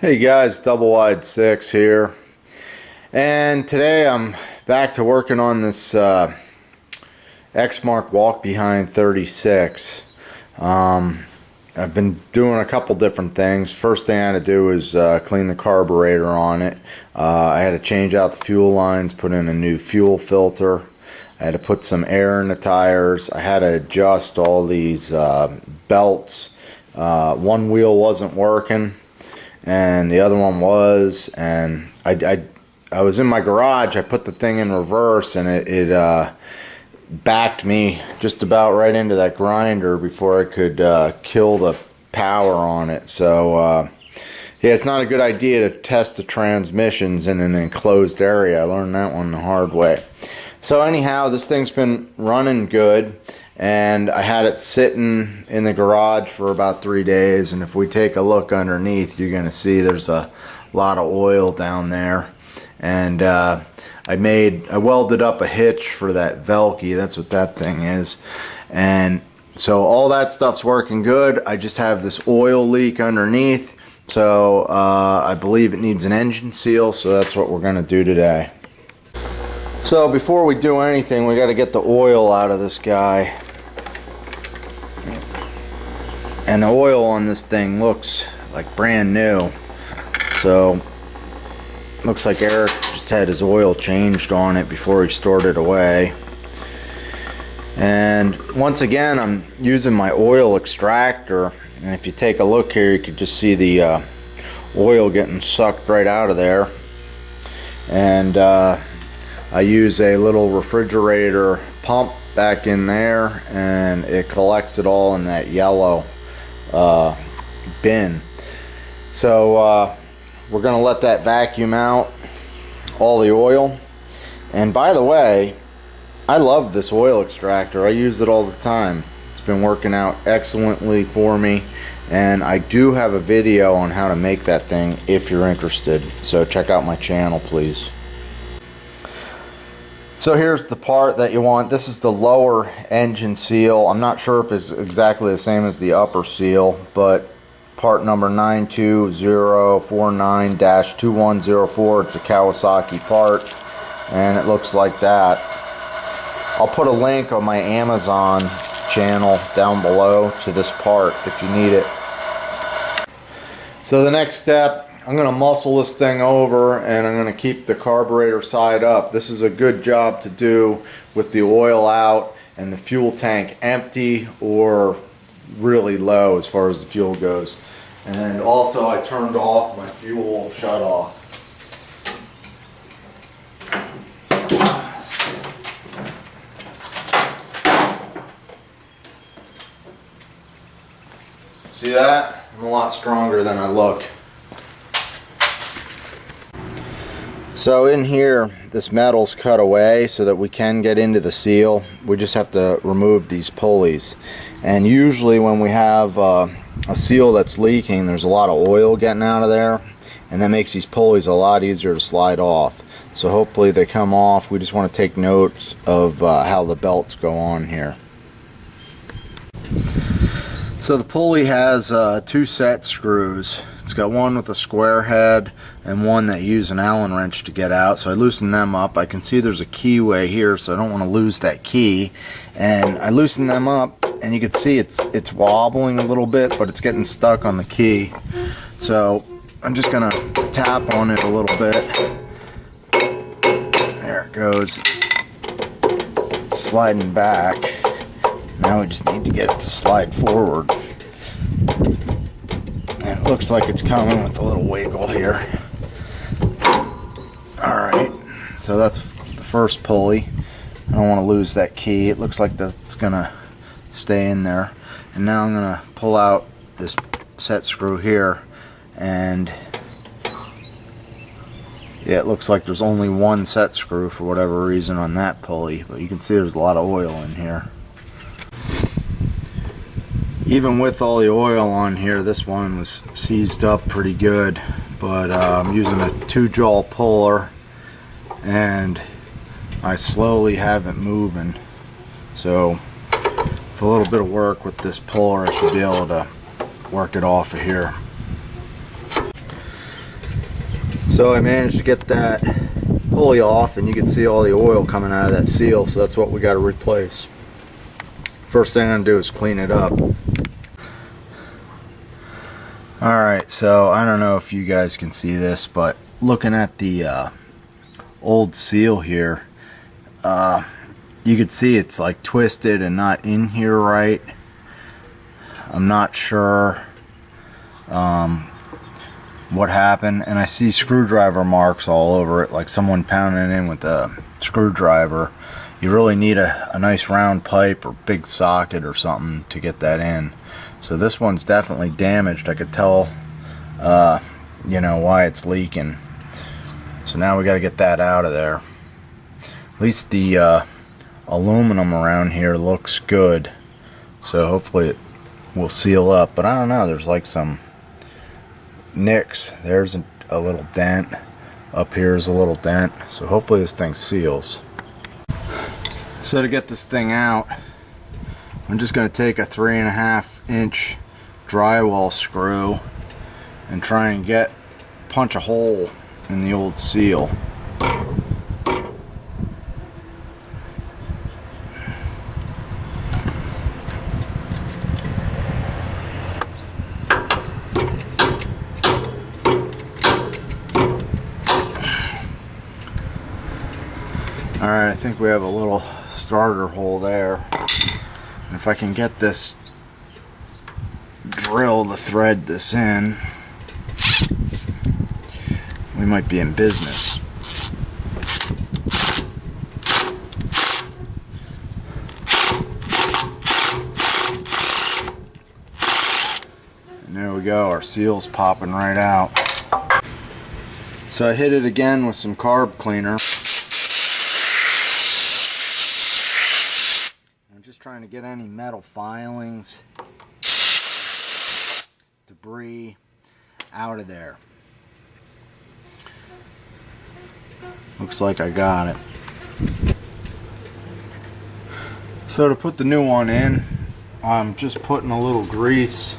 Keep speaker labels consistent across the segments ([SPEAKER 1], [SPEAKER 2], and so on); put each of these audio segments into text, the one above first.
[SPEAKER 1] Hey guys, Double Wide 6 here, and today I'm back to working on this X-Mark walk behind 36. I've been doing a couple different things. First thing I had to do is clean the carburetor on it. I had to change out the fuel lines, put in a new fuel filter. I had to put some air in the tires. I had to adjust all these belts. One wheel wasn't working and the other one was, and I was in my garage. I put the thing in reverse and it backed me just about right into that grinder before I could kill the power on it. So yeah, it's not a good idea to test the transmissions in an enclosed area. I learned that one the hard way. So anyhow, this thing's been running good, and I had it sitting in the garage for about 3 days, and if we take a look underneath, you're going to see there's a lot of oil down there. And I welded up a hitch for that Velke. That's what that thing is. And so all that stuff's working good. I just have this oil leak underneath, so I believe it needs an engine seal, so that's what we're going to do today. So before we do anything, we got to get the oil out of this guy. And the oil on this thing looks like brand new. So looks like Eric just had his oil changed on it before he stored it away. And once again, I'm using my oil extractor, and if you take a look here, you can just see the oil getting sucked right out of there. And I use a little refrigerator pump back in there, and it collects it all in that yellow bin. So we're gonna let that vacuum out all the oil. And by the way, I love this oil extractor. I use it all the time. It's been working out excellently for me, and I do have a video on how to make that thing if you're interested, so check out my channel, please. So here's the part that you want. This is the lower engine seal. I'm not sure if it's exactly the same as the upper seal, but part number 92049-2104. It's a Kawasaki part, and it looks like that. I'll put a link on my Amazon channel down below to this part if you need it. So the next step, I'm going to muscle this thing over, and I'm going to keep the carburetor side up. This is a good job to do with the oil out and the fuel tank empty or really low as far as the fuel goes. And also I turned off my fuel shut off. See that? I'm a lot stronger than I look. So in here, this metal's cut away so that we can get into the seal. We just have to remove these pulleys. And usually when we have a seal that's leaking, there's a lot of oil getting out of there, and that makes these pulleys a lot easier to slide off. So hopefully they come off. We just want to take note of how the belts go on here. So the pulley has 2 set screws. It's got one with a square head and one that you use an Allen wrench to get out. So I loosen them up. I can see there's a keyway here, so I don't want to lose that key. And I loosen them up, and you can see it's wobbling a little bit, but it's getting stuck on the key. So I'm just gonna tap on it a little bit. There it goes. It's sliding back. Now we just need to get it to slide forward. And it looks like it's coming with a little wiggle here. Alright, so that's the first pulley. I don't want to lose that key. It looks like that's going to stay in there. And now I'm going to pull out this set screw here. And yeah, it looks like there's only one set screw for whatever reason on that pulley. But you can see there's a lot of oil in here. Even with all the oil on here, this one was seized up pretty good, but I'm using a 2-jaw puller, and I slowly have it moving. So with a little bit of work with this puller, I should be able to work it off of here. So I managed to get that pulley off, and you can see all the oil coming out of that seal, so that's what we got to replace. First thing I'm going to do is clean it up. Alright, so I don't know if you guys can see this, but looking at the old seal here, you can see it's like twisted and not in here right. I'm not sure what happened, and I see screwdriver marks all over it, like someone pounding in with a screwdriver. You really need a nice round pipe or big socket or something to get that in. So this one's definitely damaged. I could tell you know, why it's leaking. So now we got to get that out of there. At least the aluminum around here looks good, so hopefully it will seal up. But I don't know, there's like some nicks. There's a little dent. Up here is a little dent, so hopefully this thing seals. So to get this thing out, I'm just going to take a 3.5-inch drywall screw and try and punch a hole in the old seal. Alright, I think we have a little starter hole there. And if I can get this drill to thread this in, we might be in business. And there we go, our seal's popping right out. So I hit it again with some carb cleaner. I'm just trying to get any metal filings, debris out of there. Looks like I got it. So to put the new one in, I'm just putting a little grease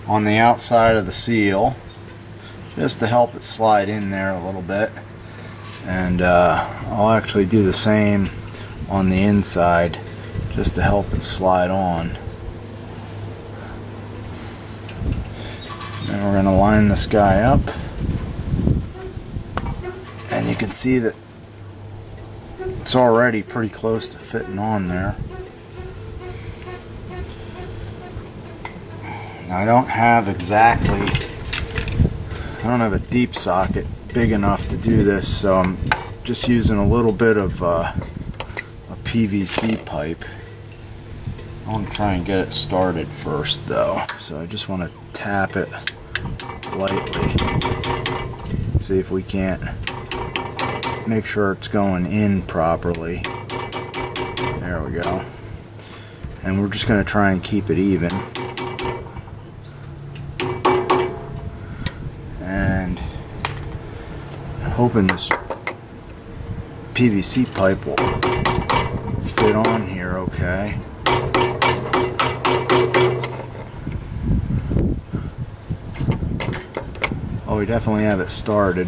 [SPEAKER 1] on the outside of the seal just to help it slide in there a little bit, and I'll actually do the same on the inside just to help it slide on. Then we're going to line this guy up, and you can see that it's already pretty close to fitting on there. Now I don't have a deep socket big enough to do this, so I'm just using a little bit of a PVC pipe. I want to try and get it started first though, so I just want to tap it lightly, see if we can't make sure it's going in properly. There we go. And we're just going to try and keep it even. And hoping this PVC pipe will fit on here okay. Oh, we definitely have it started.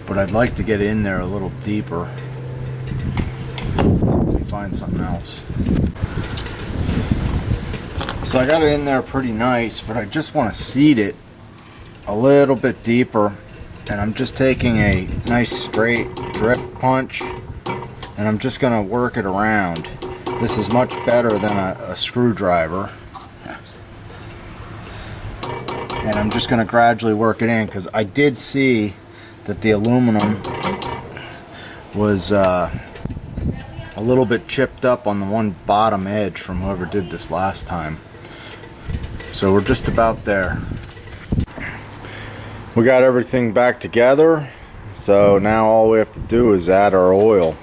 [SPEAKER 1] But I'd like to get in there a little deeper. Let me find something else. So I got it in there pretty nice, but I just want to seat it a little bit deeper. And I'm just taking a nice straight drift punch, and I'm just going to work it around. This is much better than a screwdriver. And I'm just going to gradually work it in, because I did see that the aluminum was a little bit chipped up on the one bottom edge from whoever did this last time. So we're just about there. We got everything back together, so now all we have to do is add our oil.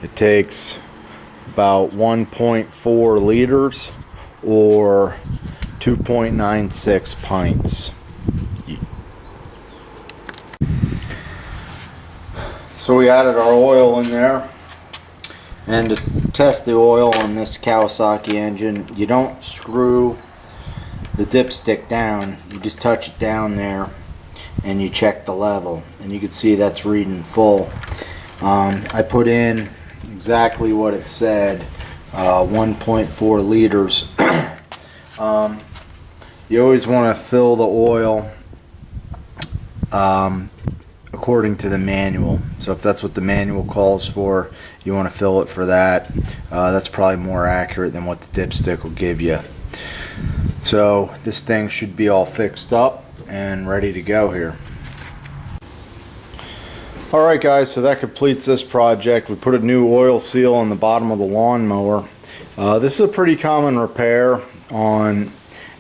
[SPEAKER 1] It takes about 1.4 liters or 2.96 pints. So we added our oil in there, and to test the oil on this Kawasaki engine, you don't screw the dipstick down, you just touch it down there and you check the level, and you can see that's reading full. I put in exactly what it said, 1.4 liters. You always want to fill the oil according to the manual. So if that's what the manual calls for, you want to fill it for that. That's probably more accurate than what the dipstick will give you. So this thing should be all fixed up and ready to go here. Alright guys, so that completes this project. We put a new oil seal on the bottom of the lawnmower. This is a pretty common repair on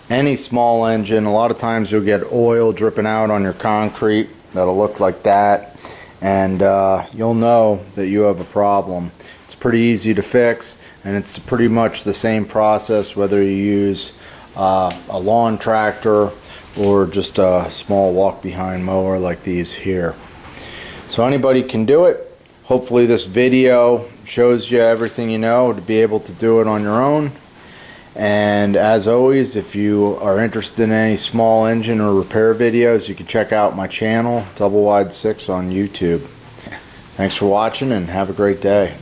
[SPEAKER 1] any small engine. A lot of times you'll get oil dripping out on your concrete that'll look like that, and you'll know that you have a problem. It's pretty easy to fix, and it's pretty much the same process whether you use a lawn tractor or just a small walk-behind mower like these here. So anybody can do it. Hopefully this video shows you everything you know to be able to do it on your own. And as always, if you are interested in any small engine or repair videos, you can check out my channel, Double Wide 6 on YouTube. Thanks for watching and have a great day.